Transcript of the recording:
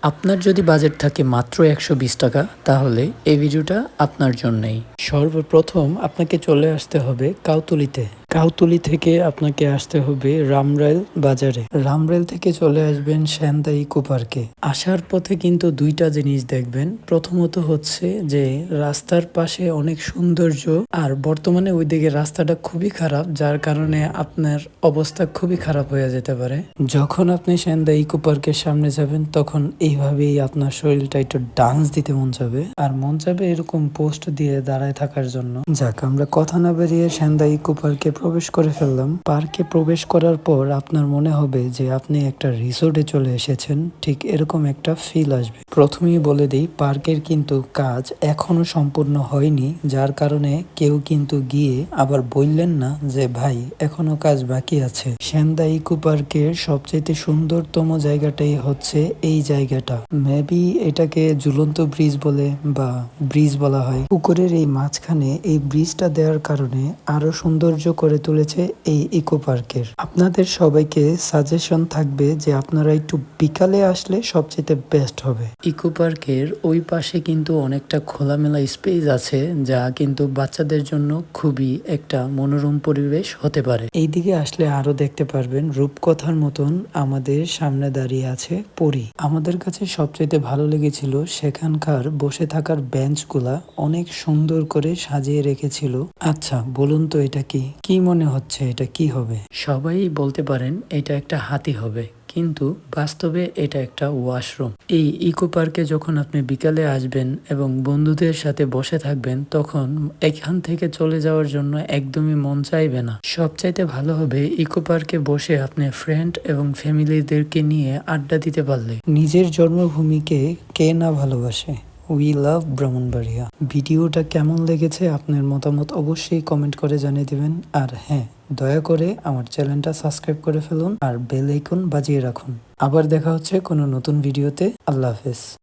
আপনার যদি বাজেট থাকে মাত্র ১২০ টাকা তাহলে এই ভিডিওটা আপনার জন্যই। সর্বপ্রথম আপনাকে চলে আসতে হবে কাউতুলিতে। কাউতুলি থেকে আপনাকে আসতে হবে রামরাইল বাজারে। রামরাইল থেকে চলে আসবেন সেনদা ইকো পার্কে। আসার পথে কিন্তু দুইটা জিনিস দেখবেন। প্রথমত হচ্ছে যে রাস্তার পাশে অনেক সৌন্দর্য, আর বর্তমানে ওইদিকে রাস্তাটা খুবই খারাপ, যার কারণে আপনার অবস্থা খুবই খারাপ হয়ে যেতে পারে। যখন আপনি সেনদা ইকো পার্কের সামনে যাবেন তখন এইভাবেই আপনার শরীরটা একটু ডান্স দিতে মন যাবে, আর মন যাবে এরকম পোস্ট দিয়ে দাঁড়ায় থাকার জন্য। যাক, আমরা কথা না বেরিয়ে সেনদা ইকো পার্কে প্রবেশ করে ফেললাম। পার্কে প্রবেশ করার পর আপনার মনে হবে যে আপনি একটা রিসোর্টে চলে এসেছেন, ঠিক এরকম একটা ফিল আসবে। প্রথমেই বলে দিই, পার্কের কিন্তু কাজ এখনো সম্পূর্ণ হয়নি, যার কারণে কেউ কিন্তু গিয়ে আবার বললেন না যে ভাই এখনো কাজ বাকি আছে। সেনদা ইকো পার্কের সবচেয়ে সুন্দরতম জায়গাটাই হচ্ছে এই জায়গাটা। মেবি এটাকে ঝুলন্ত ব্রিজ বলে বা ব্রিজ বলা হয়। পুকুরের এই মাঝখানে এই ব্রিজটা দেওয়ার কারণে আরো সৌন্দর্য করে তুলেছে এই ইকো পার্কের। আপনাদের সবাইকে সাজেশন থাকবে যে আপনারা একটু বিকালে আসলে সবচেয়ে বেস্ট হবে। ইকো পার্কের ওই পাশে কিন্তু অনেকটা খোলামেলা স্পেস আছে, যা কিন্তু বাচ্চাদের জন্য খুবই একটা মনোরম পরিবেশ হতে পারে। এইদিকে আসলে আরো দেখতে পারবেন রূপকথার মতন আমাদের সামনে দাঁড়িয়ে আছে পরী। আমাদের কাছে সবচেয়ে ভালো লেগেছিল সেখানকার বসে থাকার বেঞ্চগুলা অনেক সুন্দর করে সাজিয়ে রেখেছিল। আচ্ছা বলুন তো এটা কি মনে হচ্ছে, এটা কি হবে? সবাই বলতে পারেন এটা একটা হাতি হবে, কিন্তু বাস্তবে এটা একটা ওয়াশরুম। এই ইকো পার্কে যখন আপনি বিকালে আসবেন এবং বন্ধুদের সাথে বসে থাকবেন, তখন এখান থেকে চলে যাওয়ার জন্য একদমই মন চাইবে না। সবচাইতে ভালো হবে ইকো পার্কে বসে আপনি ফ্রেন্ড এবং ফ্যামিলিদেরকে নিয়ে আড্ডা দিতে পারলে। নিজের জন্মভূমিকে কে না ভালোবাসে? We love Brahmanbaria. ভিডিওটা কেমন লেগেছে আপনার মতামত অবশ্যই কমেন্ট করে জানিয়ে দিবেন। আর হ্যাঁ, দয়া করে আমার চ্যানেলটা সাবস্ক্রাইব করে ফেলুন আর বেল আইকন বাজিয়ে রাখুন। আবার দেখা হচ্ছে কোনো নতুন ভিডিওতে। আল্লাহ হাফেজ।